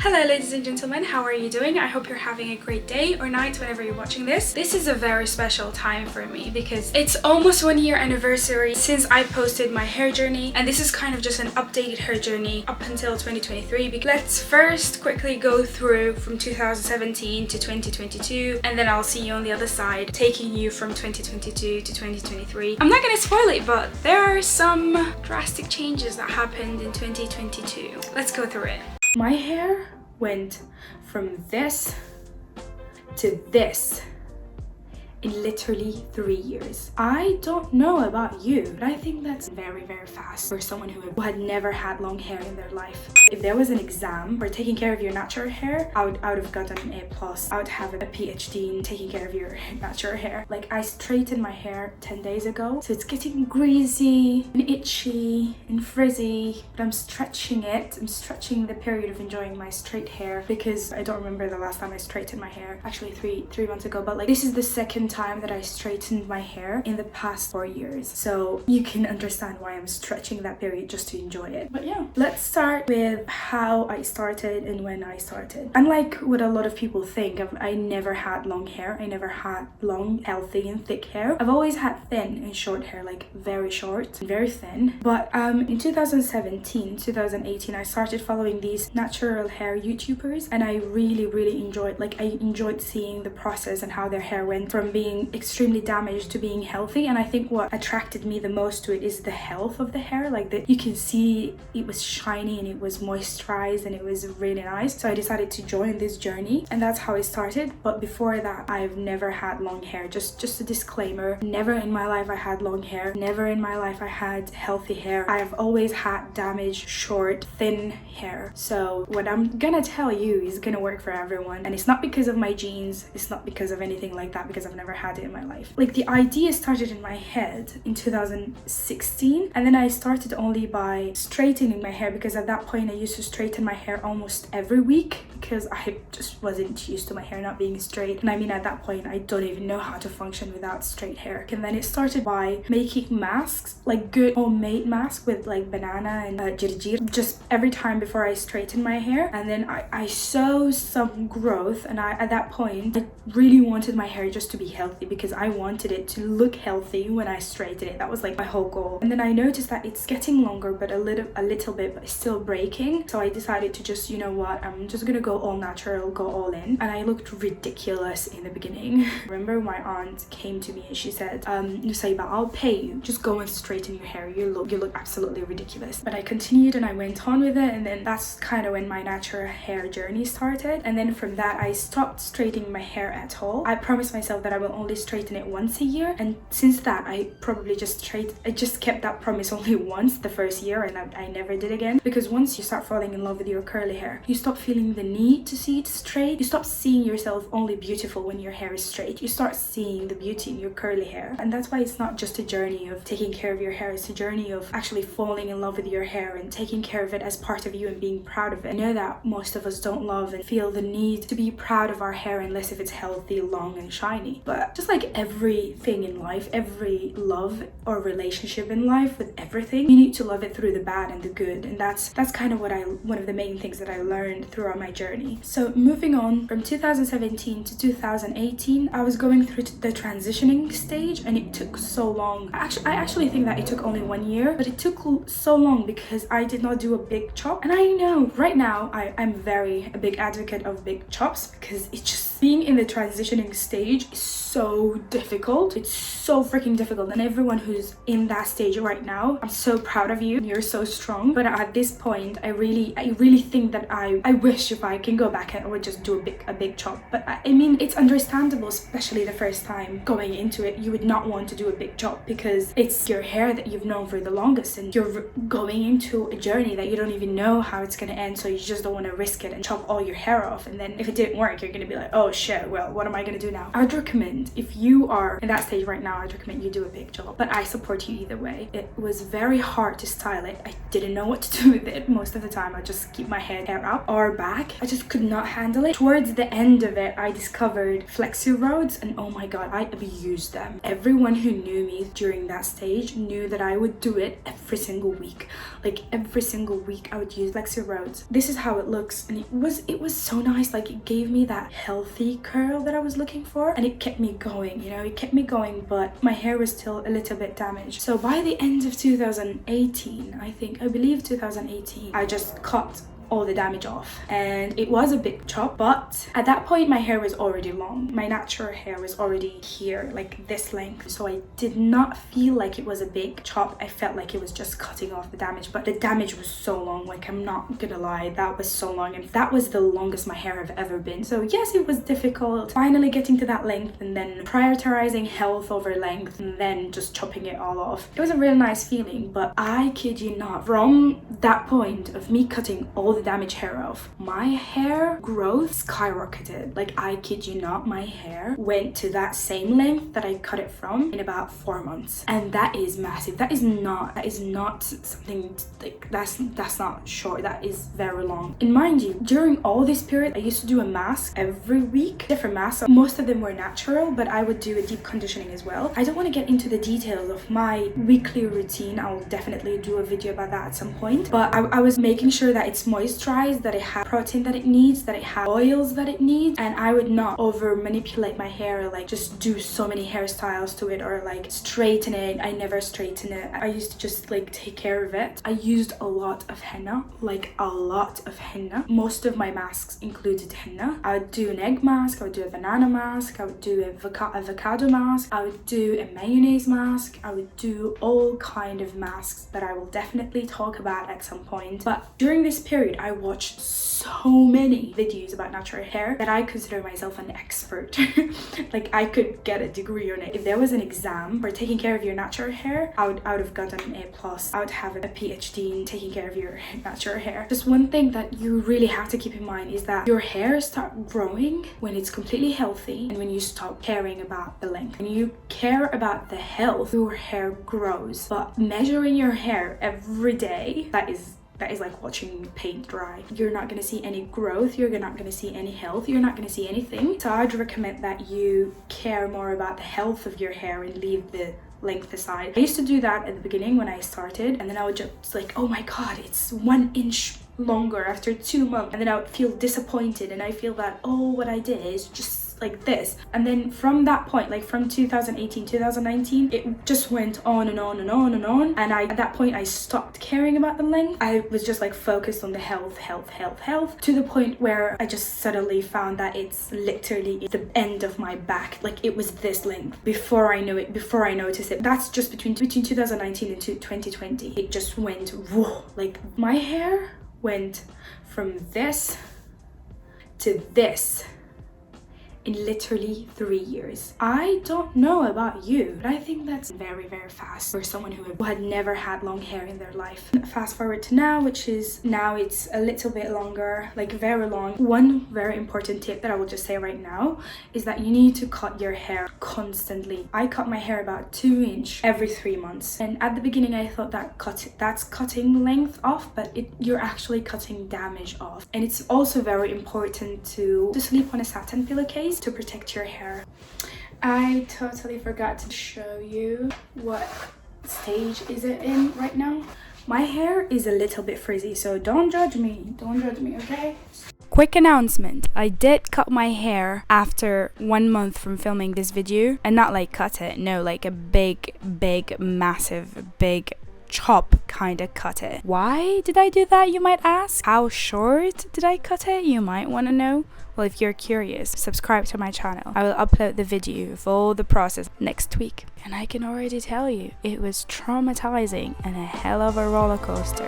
Hello ladies and gentlemen, how are you doing? I hope you're having a great day or night whenever you're watching this. This is a very special time for me because it's almost 1 year anniversary since I posted my hair journey, and this is kind of just an updated hair journey up until 2023. Let's first quickly go through from 2017 to 2022, and then I'll see you on the other side taking you from 2022 to 2023. I'm not gonna spoil it, but there are some drastic changes that happened in 2022. Let's go through it. My hair went from this to this in literally 3 years. I don't know about you, but I think that's very fast for someone who had never had long hair in their life. If there was an exam for taking care of your natural hair, I would have gotten an A+. I would have a PhD in taking care of your natural hair. Like, I straightened my hair 10 days ago, so it's getting greasy and itchy and frizzy, but I'm stretching it. I'm stretching the period of enjoying my straight hair because I don't remember the last time I straightened my hair. Actually, three months ago, but like, this is the second time that I straightened my hair in the past 4 years, so you can understand why I'm stretching that period just to enjoy it. But yeah, let's start with how I started and when I started. Unlike what a lot of people think, I never had long hair. I never had long, healthy and thick hair. I've always had thin and short hair, like very short and very thin. But in 2017, 2018, I started following these natural hair YouTubers, and I really enjoyed seeing the process and how their hair went from being extremely damaged to being healthy. And I think what attracted me the most to it is the health of the hair. Like, you can see it was shiny and it was moisturized and it was really nice. So I decided to join this journey, and that's how it started. But before that, I've never had long hair. Just a disclaimer, never in my life I had long hair. Never in my life I had healthy hair. I've always had damaged, short, thin hair. So what I'm gonna tell you is gonna work for everyone, and it's not because of my genes, it's not because of anything like that, because I've never had it in my life. Like, the idea started in my head in 2016, and then I started only by straightening my hair, because at that point I used to straighten my hair almost every week because I just wasn't used to my hair not being straight. And I mean, at that point I don't even know how to function without straight hair. And then it started by making masks, like good homemade masks with like banana and jirjir, just every time before I straighten my hair. And then I saw some growth, and at that point I really wanted my hair just to be healthy, because I wanted it to look healthy when I straighten it. That was like my whole goal. And then I noticed that it's getting longer, but a little bit, but it's still breaking. So I decided to just, you know what, I'm just gonna go all natural, go all in. And I looked ridiculous in the beginning. I remember my aunt came to me and she said, Nusaiba, I'll pay you, just go and straighten your hair, you look absolutely ridiculous. But I continued and I went on with it, and then that's kind of when my natural hair journey started. And then from that, I stopped straightening my hair at all. I promised myself that I will only straighten it once a year, and since that I probably just kept that promise only once, the first year, and I never did again. Because once you start falling in love with your curly hair, you stop feeling the need to see it straight. You stop seeing yourself only beautiful when your hair is straight. You start seeing the beauty in your curly hair. And that's why it's not just a journey of taking care of your hair, it's a journey of actually falling in love with your hair and taking care of it as part of you and being proud of it. I know that most of us don't love and feel the need to be proud of our hair unless if it's healthy, long and shiny. But just like everything in life, every love or relationship in life, with everything, you need to love it through the bad and the good. And that's kind of one of the main things that I learned throughout my journey. So moving on from 2017 to 2018, I was going through the transitioning stage, and it took so long. I actually think that it took only 1 year, but it took so long because I did not do a big chop. And I know right now I'm a big advocate of big chops, because it's just, being in the transitioning stage is so difficult. It's so freaking difficult, and everyone who's in that stage right now, I'm so proud of you. You're so strong. But at this point, I really think that I wish if I can go back, I would just do a big chop. But I mean, it's understandable, especially the first time going into it, you would not want to do a big chop because it's your hair that you've known for the longest, and you're going into a journey that you don't even know how it's gonna end. So you just don't want to risk it and chop all your hair off, and then if it didn't work, you're gonna be like, oh shit, well, what am I gonna do now? I'd recommend, if you are in that stage right now, I'd recommend you do a big job. But I support you either way. It was very hard to style it. I didn't know what to do with it. Most of the time I just keep my hair up or back. I just could not handle it. Towards the end of it, I discovered Flexi Roads, and oh my god, I abused them. Everyone who knew me during that stage knew that I would do it every single week. Like every single week I would use Flexi Roads. This is how it looks, and it was so nice. Like it gave me that healthy curl that I was looking for, and it kept me going, you know, it kept me going, but my hair was still a little bit damaged. So by the end of 2018, I believe 2018, I just cut all the damage off, and it was a big chop, but at that point my hair was already long. My natural hair was already here, like this length, so I did not feel like it was a big chop. I felt like it was just cutting off the damage, but the damage was so long. Like I'm not gonna lie, that was so long, and that was the longest my hair have ever been. So yes, it was difficult finally getting to that length, and then prioritizing health over length, and then just chopping it all off. It was a real nice feeling, but I kid you not, from that point of me cutting all the damaged hair off, my hair growth skyrocketed. Like I kid you not, my hair went to that same length that I cut it from in about 4 months, and that is massive. That is not something like that's not short. That is very long. And mind you, during all this period I used to do a mask every week, different masks. Most of them were natural, but I would do a deep conditioning as well. I don't want to get into the details of my weekly routine. I'll definitely do a video about that at some point, but I was making sure that it's moisturized, that it had protein that it needs, that it had oils that it needs, and I would not over manipulate my hair, like just do so many hairstyles to it or like straighten it. I never straighten it. I used to just like take care of it. I used a lot of henna, like a lot of henna. Most of my masks included henna. I would do an egg mask, I would do a banana mask, I would do a avocado mask, I would do a mayonnaise mask, I would do all kind of masks that I will definitely talk about at some point. But during this period I watched so many videos about natural hair that I consider myself an expert. Like I could get a degree on it. If there was an exam for taking care of your natural hair, I would have gotten an A+. I would have a PhD in taking care of your natural hair. Just one thing that you really have to keep in mind is that your hair starts growing when it's completely healthy and when you stop caring about the length. When you care about the health, your hair grows. But measuring your hair every day, that is like watching paint dry. You're not going to see any growth, you're not going to see any health, you're not going to see anything. So I'd recommend that you care more about the health of your hair and leave the length aside. I used to do that at the beginning when I started, and then I would just like, oh my god, it's 1 inch longer after 2 months, and then I would feel disappointed, and I feel that, oh, what I did is just like this. And then from that point, like from 2018 2019, it just went on and on and on and on, and at that point I stopped caring about the length. I was just like focused on the health, to the point where I just suddenly found that it's literally the end of my back. Like it was this length before I knew it, before I noticed it. That's just between 2019 and 2020. It just went whoa. Like my hair went from this to this in literally 3 years. I don't know about you, but I think that's very, very fast for someone who had never had long hair in their life. Fast forward to now, which is now it's a little bit longer, like very long. One very important tip that I will just say right now is that you need to cut your hair constantly. I cut my hair about 2 inch every 3 months, and at the beginning I thought that's cutting length off, but you're actually cutting damage off. And it's also very important to sleep on a satin pillowcase to protect your hair. I totally forgot to show you what stage is it in right now. My hair is a little bit frizzy, so don't judge me, okay? Quick announcement, I did cut my hair after 1 month from filming this video, and not like cut it, no, like a big massive chop kind of cut it. Why did I do that, you might ask? How short did I cut it, you might want to know? Well, if you're curious, subscribe to my channel. I will upload the video of all the process next week. And I can already tell you, it was traumatizing and a hell of a roller coaster.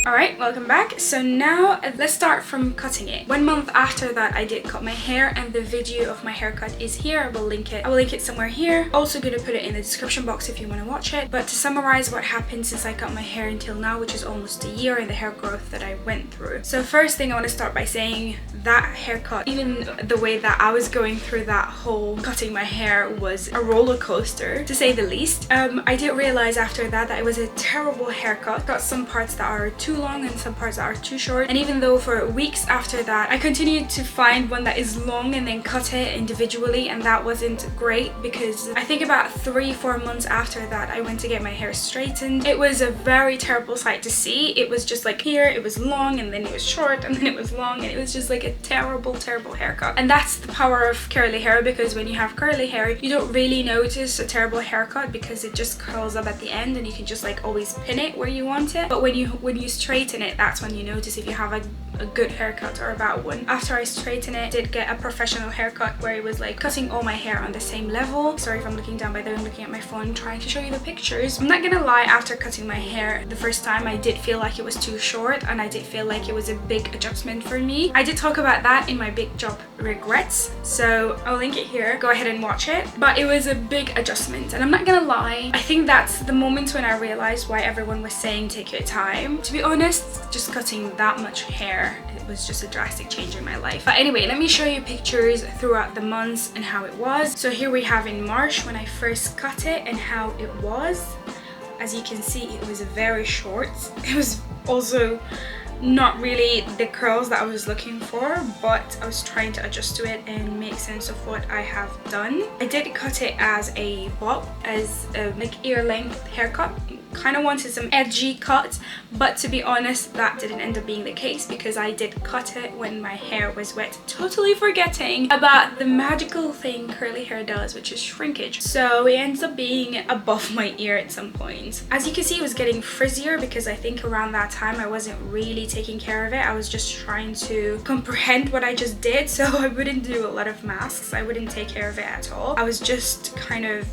Alright, welcome back. So now let's start from cutting it. 1 month after that I did cut my hair, and the video of my haircut is here. I will link it somewhere here. Also gonna put it in the description box if you want to watch it. But to summarize what happened since I cut my hair until now, which is almost a year, and the hair growth that I went through. So first thing I want to start by saying that haircut, even the way that I was going through that whole cutting my hair, was a roller coaster to say the least. I did realize after that it was a terrible haircut. Got some parts that are too long and some parts that are too short, and even though for weeks after that I continued to find one that is long and then cut it individually, and that wasn't great because I think about 3-4 months after that I went to get my hair straightened. It was a very terrible sight to see. It was just like here it was long and then it was short and then it was long, and it was just like a terrible haircut. And that's the power of curly hair, because when you have curly hair you don't really notice a terrible haircut because it just curls up at the end and you can just like always pin it where you want it. But when you straighten it, that's when you notice if you have a good haircut or a bad one. After I straightened it, I did get a professional haircut where it was like cutting all my hair on the same level. Sorry if I'm looking down, by the way, I'm looking at my phone trying to show you the pictures. I'm not gonna lie, after cutting my hair the first time I did feel like it was too short, and I did feel like it was a big adjustment for me. I did talk about that in my big job regrets, so I'll link it here, go ahead and watch it. But it was a big adjustment, and I'm not gonna lie, I think that's the moment when I realized why everyone was saying take your time. To be honest, just cutting that much hair, it was just a drastic change in my life. But anyway, let me show you pictures throughout the months and how it was. So here we have in March when I first cut it and how it was. As you can see, it was very short. It was also not really the curls that I was looking for, but I was trying to adjust to it and make sense of what I have done. I did cut it as a bob, as a like ear length haircut. Kind of wanted some edgy cut, but to be honest that didn't end up being the case because I did cut it when my hair was wet, totally forgetting about the magical thing curly hair does, which is shrinkage. So it ends up being above my ear at some point. As you can see, it was getting frizzier because I think around that time I wasn't really taking care of it. I was just trying to comprehend what I just did, so I wouldn't do a lot of masks. I wouldn't take care of it at all. I was just kind of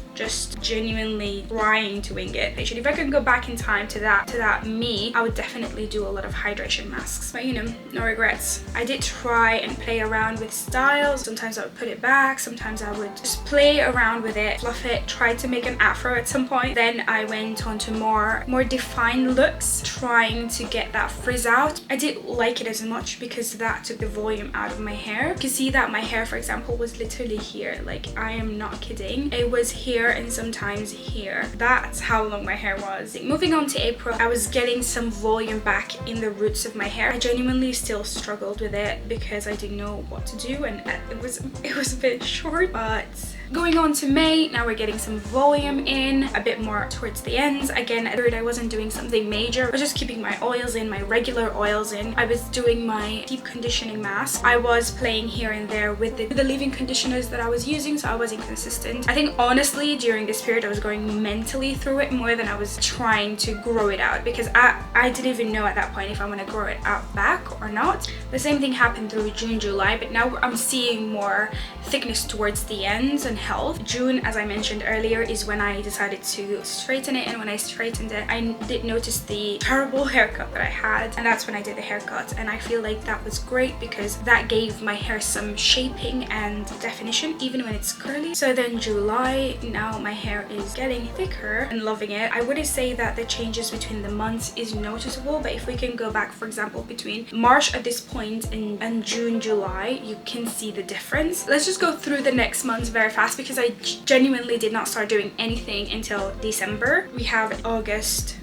genuinely trying to wing it. Actually, if I could go back in time to that me, I would definitely do a lot of hydration masks, but you know, no regrets. I did try and play around with styles. Sometimes I would put it back, sometimes I would just play around with it, fluff it, try to make an afro at some point. Then I went on to more defined looks, trying to get that frizz out. I didn't like it as much because that took the volume out of my hair. You can see that my hair, for example, was literally here. Like, I am not kidding, it was here and sometimes here. That's how long my hair was. Moving on to April, I was getting some volume back in the roots of my hair. I genuinely still struggled with it because I didn't know what to do, and it was a bit short. But going on to May, now we're getting some volume in, a bit more towards the ends. Again, I wasn't doing something major. I was just keeping my oils in, my regular oils in. I was doing my deep conditioning mask. I was playing here and there with the leave-in conditioners that I was using, so I wasn't consistent. I think honestly during this period I was going mentally through it more than I was trying to grow it out, because I didn't even know at that point if I'm gonna grow it out back or not. The same thing happened through June, July, but now I'm seeing more thickness towards the ends and health. June, as I mentioned earlier, is when I decided to straighten it, and when I straightened it I did notice the terrible haircut that I had, and that's when I did the haircut. And I feel like that was great because that gave my hair some shaping and definition even when it's curly. So then July, now my hair is getting thicker and loving it. I wouldn't say that the changes between the months is noticeable, but if we can go back, for example, between March at this point and June, July, you can see the difference. Let's just go through the next months very fast because I genuinely did not start doing anything until December. We have August,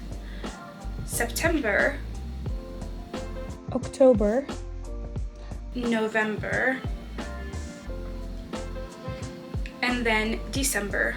September, October, November, and then December.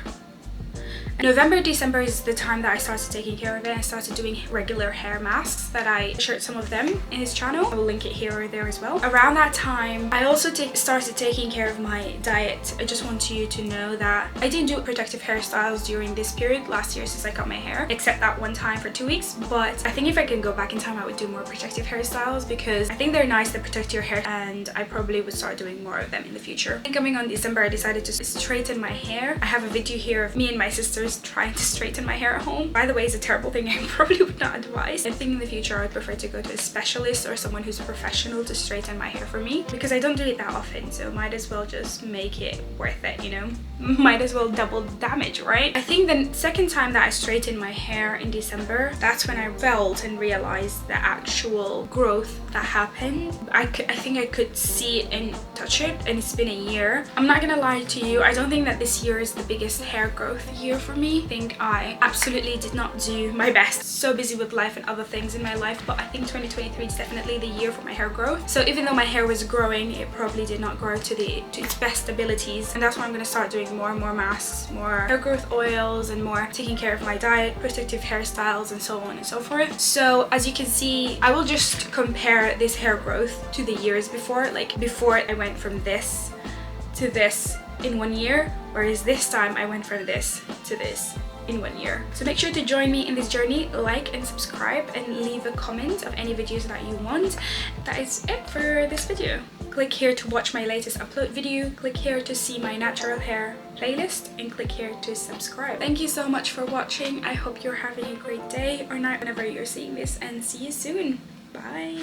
November, December is the time that I started taking care of it. I started doing regular hair masks that I shared some of them in his channel. I will link it here or there as well. Around that time, I also started taking care of my diet. I just want you to know that I didn't do protective hairstyles during this period last year since I cut my hair, except that one time for 2 weeks. But I think if I can go back in time, I would do more protective hairstyles because I think they're nice to protect your hair, and I probably would start doing more of them in the future. Coming on December, I decided to straighten my hair. I have a video here of me and my sisters was trying to straighten my hair at home. By the way, it's a terrible thing. I probably would not advise. I think in the future I would prefer to go to a specialist or someone who's a professional to straighten my hair for me, because I don't do it that often, so might as well just make it worth it, you know? Might as well double damage, right? I think the second time that I straightened my hair in December, that's when I felt and realized the actual growth that happened. I think I could see it and touch it, and it's been a year. I'm not gonna lie to you, I don't think that this year is the biggest hair growth year for me. I think I absolutely did not do my best. So busy with life and other things in my life, but I think 2023 is definitely the year for my hair growth. So even though my hair was growing, it probably did not grow to its best abilities, and that's why I'm gonna start doing more and more masks, more hair growth oils, and more taking care of my diet, protective hairstyles, and so on and so forth. So as you can see, I will just compare this hair growth to the years before. Like before, I went from this to this in 1 year, whereas this time I went from this to this in 1 year. So make sure to join me in this journey, like and subscribe, and leave a comment of any videos that you want. That is it for this video. Click here to watch my latest upload video, click here to see my natural hair playlist, and click here to subscribe. Thank you so much for watching. I hope you're having a great day or night whenever you're seeing this, and see you soon. Bye.